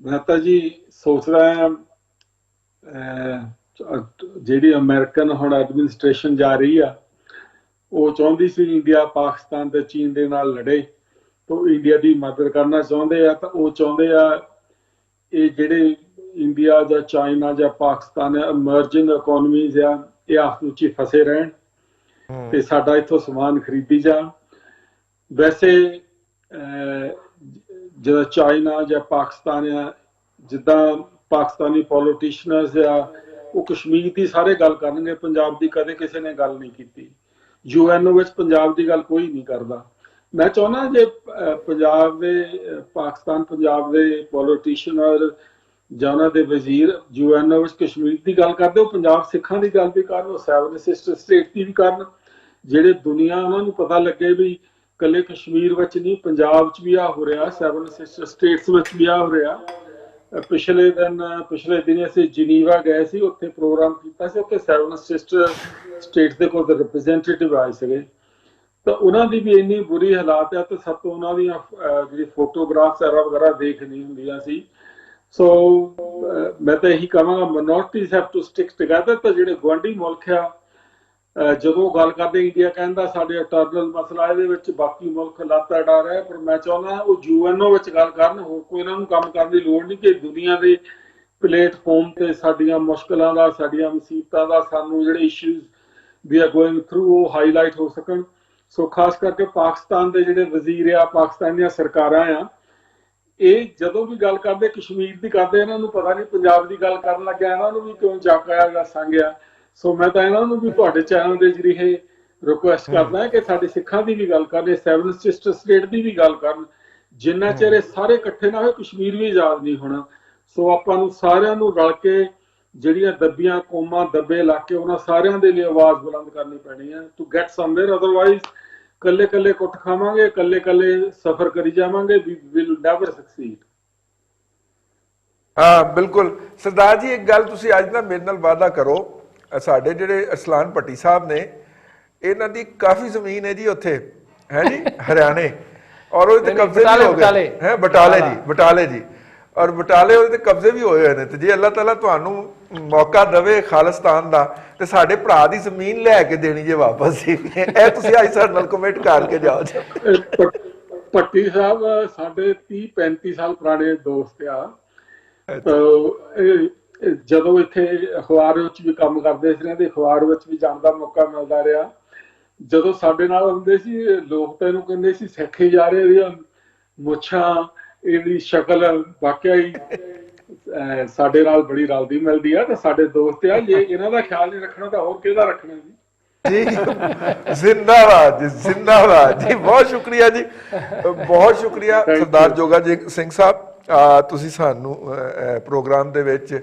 ਮਹਿਤਾ ਜੀ ਸੋਚਦਾ ਹਾਂ ਜਿਹੜੀ ਅਮਰੀਕਨ ਹੁਣ ਐਡਮਿਨਿਸਟ੍ਰੇਸ਼ਨ ਜਾ ਰਹੀ ਆ, ਉਹ ਚਾਹੁੰਦੀ ਸੀ ਇੰਡੀਆ ਪਾਕਿਸਤਾਨ ਤੇ ਚੀਨ ਦੇ ਨਾਲ ਲੜੇ, ਤਾਂ ਇੰਡੀਆ ਦੀ ਮਦਦ ਕਰਨਾ ਚਾਹੁੰਦੇ ਆ। ਤਾਂ ਉਹ ਚਾਹੁੰਦੇ ਆ ਇਹ ਜਿਹੜੇ ਇੰਡੀਆ ਜਾਂ ਚਾਈਨਾ ਜਾਂ ਪਾਕਿਸਤਾਨ ਐਮਰਜਿੰਗ ਇਕਨੋਮੀਜ਼ ਆ, ਇਹ ਆਪਸ ਵਿੱਚ ਫਸੇ ਰਹਿਣ ਤੇ ਸਾਡਾ ਇੱਥੋਂ ਸਮਾਨ ਖਰੀਦੀ ਜਾ। ਵੈਸੇ ਜਿਹੜਾ ਚਾਈਨਾ ਜਾਂ ਪਾਕਿਸਤਾਨ ਆ, ਜਿੱਦਾਂ ਪਾਕਿਸਤਾਨੀ ਪੋਲੀਟੀਸ਼ੀਅਨਸ ਆ, ਉਹ ਕਸ਼ਮੀਰ ਦੀ ਸਾਰੇ ਗੱਲ ਕਰਨਗੇ, ਪੰਜਾਬ ਦੀ ਕਦੇ ਕਿਸੇ ਨੇ ਗੱਲ ਨਹੀਂ ਕੀਤੀ। ਯੂਐਨਓ ਵਿੱਚ ਪੰਜਾਬ ਦੀ ਗੱਲ ਕੋਈ ਨਹੀਂ ਕਰਦਾ। ਮੈਂ ਚਾਹੁੰਦਾ ਜੇ ਪੰਜਾਬ ਦੇ ਪਾਕਿਸਤਾਨ ਪੰਜਾਬ ਦੇ ਪੋਲੀਟੀਸ਼ੀਅਨ ਜਾਂ ਉਹਨਾਂ ਦੇ ਵਜ਼ੀਰ ਯੂਐਨਓ ਵਿੱਚ ਕਸ਼ਮੀਰ ਦੀ ਗੱਲ ਕਰਦੇ, ਉਹ ਪੰਜਾਬ ਸਿੱਖਾਂ ਦੀ ਗੱਲ ਵੀ ਕਰਨ, ਉਹ 7 ਸਿਸਟਰ ਸਟੇਟ ਦੀ ਵੀ ਕਰਨ, ਜਿਹੜੇ ਦੁਨੀਆ ਉਹਨਾਂ ਨੂੰ ਪਤਾ ਲੱਗੇ ਵੀ ਕੱਲੇ ਕਸ਼ਮੀਰ ਵਿੱਚ ਨਹੀਂ, ਪੰਜਾਬ 'ਚ ਵੀ ਆ ਹੋ ਰਿਹਾ, 7 ਸਿਸਟਰ ਸਟੇਟਸ ਵਿੱਚ ਵੀ ਆ ਹੋ ਰਿਹਾ। ਪਿਛਲੇ ਦਿਨ ਅਸੀਂ ਜਨੀਵਾ ਗਏ ਸੀ, ਉੱਥੇ ਪ੍ਰੋਗਰਾਮ ਕੀਤਾ ਸੀ, ਉੱਥੇ 7 ਸਿਸਟਰ ਸਟੇਟਸ ਦੇ ਕੋਲ ਰਿਪਰੈਜ਼ੈਂਟੇਟਿਵ ਆਏ ਸੀਗੇ, ਤਾਂ ਉਹਨਾਂ ਦੀ ਵੀ ਇੰਨੀ ਬੁਰੀ ਹਾਲਾਤ ਆ, ਤੇ ਸਭ ਤੋਂ ਉਹਨਾਂ ਦੀਆਂ ਜਿਹੜੀ ਫੋਟੋਗ੍ਰਾਫਸ ਵਗੈਰਾ ਦੇਖਣੀ ਹੁੰਦੀਆਂ ਸੀ। ਸੋ ਮੈਂ ਤਾਂ ਇਹੀ ਕਹਾਂਗਾ minorities have to stick together. ਤਾਂ ਜਿਹੜੇ ਗੁਆਂਢੀ ਮੁਲਕ ਆ, ਜਦੋਂ ਗੱਲ ਕਰਦੇ ਇੰਡੀਆ ਕਹਿੰਦਾ ਸਾਡੇ ਇੰਟਰਨਲ ਮਸਲਾ ਇਹਦੇ ਵਿੱਚ ਬਾਕੀ ਮੁਲਕ ਲੱਤ ਅਡਾ ਰਹੇ, ਪਰ ਮੈਂ ਚਾਹੁੰਦਾ ਉਹ ਯੂਐਨਓ ਵਿੱਚ ਗੱਲ ਕਰਨ, ਹੋਰ ਕੋਈ ਇਹਨਾਂ ਨੂੰ ਕੰਮ ਕਰਨ ਦੀ ਲੋੜ ਨਹੀਂ ਕਿ ਦੁਨੀਆ ਦੇ ਪਲੇਟਫਾਰਮ ਤੇ ਸਾਡੀਆਂ ਮੁਸ਼ਕਲਾਂ ਦਾ, ਸਾਡੀਆਂ ਮੁਸੀਬਤਾਂ ਦਾ, ਸਾਨੂੰ ਜਿਹੜੇ issues we are going through ਉਹ ਹਾਈਲਾਈਟ ਹੋ ਸਕਣ। ਸੋ ਖਾਸ ਕਰਕੇ ਪਾਕਿਸਤਾਨ ਦੇ ਜਿਹੜੇ ਵਜ਼ੀਰ ਆ, ਪਾਕਿਸਤਾਨ ਦੀਆਂ ਸਰਕਾਰਾਂ ਆ, ਇਹ ਜਦੋਂ ਵੀ ਗੱਲ ਕਰਦੇ ਕਸ਼ਮੀਰ ਦੀ ਕਰਦੇ, ਇਹਨਾਂ ਨੂੰ ਪਤਾ ਨਹੀਂ ਪੰਜਾਬ ਦੀ ਗੱਲ ਕਰਨ ਲੱਗਿਆ ਇਹਨਾਂ ਨੂੰ ਵੀ ਕਿਉਂ ਚੱਕਾਇਆ ਜਾਂ ਸੰਗਿਆ। ਸੋ ਮੈਂ ਤਾਂ ਇਹਨਾਂ ਨੂੰ ਵੀ ਤੁਹਾਡੇ ਚੈਨਲ ਦੇ ਜ਼ਰੀਏ ਰਿਕੁਐਸਟ ਕਰਦਾ ਕਿ ਸਾਡੇ ਸਿੱਖਾਂ ਦੀ ਵੀ ਗੱਲ ਕਰਨ, 7 ਸਿਸਟਰ ਸਟੇਟ ਦੀ ਵੀ ਗੱਲ ਕਰਨ। ਜਿੰਨਾ ਚਿਰ ਇਹ ਸਾਰੇ ਇਕੱਠੇ ਨਾ ਹੋਏ, ਕਸ਼ਮੀਰ ਵੀ ਆਜ਼ਾਦ ਨਹੀਂ ਹੋਣਾ। ਸੋ ਆਪਾਂ ਨੂੰ ਸਾਰਿਆਂ ਨੂੰ ਰਲ ਕੇ ਜਿਹੜੀਆਂ ਦੱਬੀਆਂ ਕੌਮਾਂ, ਦੱਬੇ ਇਲਾਕੇ, ਉਹਨਾਂ ਸਾਰਿਆਂ ਦੇ ਲਈ ਆਵਾਜ਼ ਬੁਲੰਦ ਕਰਨੀ ਪੈਣੀ ਹੈ ਟੂ ਗੈਟ ਸਮਵੇਅਰ। ਅਦਰਵਾਈਜ਼ ਕੱਲੇ ਕੱਲੇ ਕੁੱਟ ਖਾਵਾਂਗੇ, ਕੱਲੇ ਕੱਲੇ ਸਫਰ ਕਰੀ ਜਾਵਾਂਗੇ, ਵੀ ਵਿਲ ਨੈਵਰ ਸਕਸੀਡ। ਹਾਂ ਬਿਲਕੁਲ ਸਰਦਾਰ ਜੀ, ਇੱਕ ਗੱਲ ਤੁਸੀਂ ਅੱਜ ਨਾ ਮੇਰੇ ਨਾਲ ਵਾਅਦਾ ਕਰੋ, ਸਾਡੇ ਜਿਹੜੇ ਅਰਸਲਾਨ ਭੱਟੀ ਸਾਹਿਬ ਨੇ, ਇਹਨਾਂ ਦੀ ਕਾਫੀ ਜ਼ਮੀਨ ਹੈ ਜੀ ਉੱਥੇ, ਹੈ ਜੀ ਹਰਿਆਣੇ, ਔਰ ਉਹਦੇ ਤੇ ਕਬਜ਼ੇ ਵੀ ਹੋ ਗਏ ਹੈ, ਬਟਾਲੇ ਜੀ, ਔਰ ਬਟਾਲੇ ਉਹਦੇ ਤੇ ਕਬਜ਼ੇ ਵੀ ਹੋਏ ਹੋਏ ਨੇ। ਤੇ ਜੇ ਅੱਲਾਹ ਤਾਲਾ ਤੁਹਾਨੂੰ ਮੌਕਾ ਦੇਵੇ ਖਾਲਿਸਤਾਨ ਦਾ, ਤੇ ਸਾਡੇ ਭਰਾ ਦੀ ਜ਼ਮੀਨ ਲੈ ਕੇ ਦੇਣੀ ਜੇ ਵਾਪਸ ਜੀ। ਇਹ ਤੁਸੀਂ ਅੱਜ ਸਾਡੇ ਨਾਲ ਕਮੈਂਟ ਕਰਕੇ ਜਾਓ ਜੀ। ਭੱਟੀ ਸਾਹਿਬ ਸਾਡੇ 30-35 ਸਾਲ ਪੁਰਾਣੇ ਦੋਸਤ ਆ। ਜਦੋਂ ਇੱਥੇ ਅਖਬਾਰ ਵਿੱਚ ਵੀ ਕੰਮ ਕਰਦੇ ਸੀ, ਤੇ ਅਖਬਾਰ ਵਿੱਚ ਵੀ ਜਾਣ ਦਾ ਮੌਕਾ ਮਿਲਦਾ ਰਿਹਾ। ਜਦੋਂ ਸਾਡੇ ਨਾਲ ਹੁੰਦੇ ਸੀ, ਲੋਕ ਤਾਂ ਇਹਨੂੰ ਕਹਿੰਦੇ ਸੀ ਸਿੱਖੇ ਜਾ ਰਹੇ, ਇਹਦੀਆਂ ਮੁੱਛਾਂ, ਇਹਦੀ ਸ਼ਕਲ ਵਾਕਿਆ ਹੀ ਸਾਡੇ ਨਾਲ ਬੜੀ ਰਲਦੀ ਮਿਲਦੀ ਆ। ਤੇ ਸਾਡੇ ਦੋਸਤ ਆ, ਜੇ ਇਹਨਾਂ ਦਾ ਖਿਆਲ ਨਹੀਂ ਰੱਖਣਾ ਤਾਂ ਹੋਰ ਕਿਹਦਾ ਰੱਖਣਾ ਜੀ। ਜੀ ਜ਼ਿੰਦਾਬਾਦ ਜੀ, ਜ਼ਿੰਦਾਬਾਦ ਜੀ, ਬਹੁਤ ਸ਼ੁਕਰੀਆ ਜੀ, ਬਹੁਤ ਸ਼ੁਕਰੀਆ ਸਰਦਾਰ ਜੋਗਾ ਸਿੰਘ ਸਾਹਿਬ, ਤੁਸੀਂ ਸਾਨੂੰ ਪ੍ਰੋਗਰਾਮ ਦੇ ਵਿੱਚ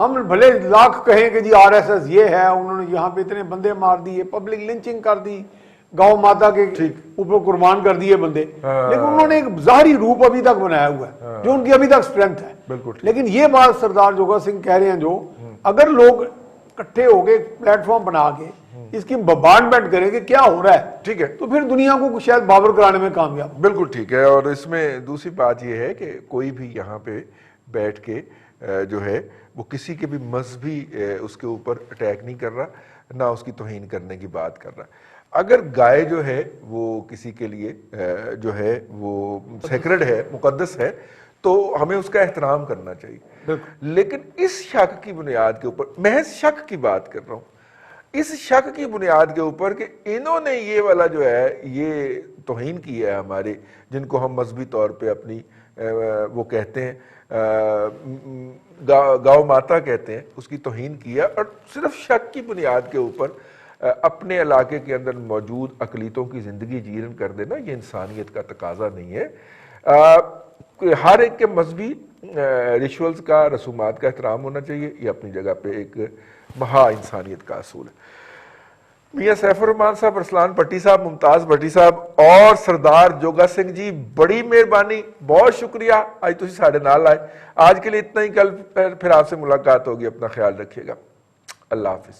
ہم بھلے لاکھ کہیں کہ جی RSS یہ ہے, انہوں نے یہاں پہ اتنے بندے مار دیے, پبلک لنچنگ کر دی, گاؤں ماتا کے اوپر قربان کر دیے بندے, لیکن انہوں نے ایک ظاہری روپ ابھی تک بنایا ہوا ہے جو ان کی ابھی تک اسٹرینتھ ہے. لیکن یہ بات سردار جوگا سنگھ کہہ رہے ہیں, جو اگر لوگ اکٹھے ہو کے پلیٹ فارم بنا کے اس کی بانڈ کریں کہ کیا ہو رہا ہے, ٹھیک ہے, تو پھر دنیا کو شاید بابر کرانے میں کامیاب. بالکل ٹھیک ہے. اور اس میں دوسری بات یہ ہے کہ کوئی بھی یہاں پہ بیٹھ کے جو ہے وہ کسی کے بھی مذہبی اس کے اوپر اٹیک نہیں کر رہا, نہ اس کی توہین کرنے کی بات کر رہا. اگر گائے جو ہے وہ کسی کے لیے جو ہے وہ سیکرڈ ہے, مقدس ہے, تو ہمیں اس کا احترام کرنا چاہیے. لیکن اس شک کی بنیاد کے اوپر, محض شک کی بات کر رہا ہوں, اس شک کی بنیاد کے اوپر کہ انہوں نے یہ والا جو ہے یہ توہین کی ہے ہمارے, جن کو ہم مذہبی طور پہ اپنی وہ کہتے ہیں گاؤں ماتا کہتے ہیں, اس کی توہین کیا, اور صرف شک کی بنیاد کے اوپر اپنے علاقے کے اندر موجود اقلیتوں کی زندگی جیرن کر دینا, یہ انسانیت کا تقاضا نہیں ہے. ہر ایک کے مذہبی ریچولز کا, رسومات کا احترام ہونا چاہیے, یہ اپنی جگہ پہ ایک مہا انسانیت کا اصول ہے. میاں سیف الرحمان صاحب, ارسلان بھٹی صاحب, ممتاز بھٹی صاحب اور سردار جوگا سنگھ جی, بڑی مہربانی, بہت شکریہ آج تسی ساڑھے نال آئے. آج کے لیے اتنا ہی, کل پھر آپ سے ملاقات ہوگی. اپنا خیال رکھیے گا. اللہ حافظ.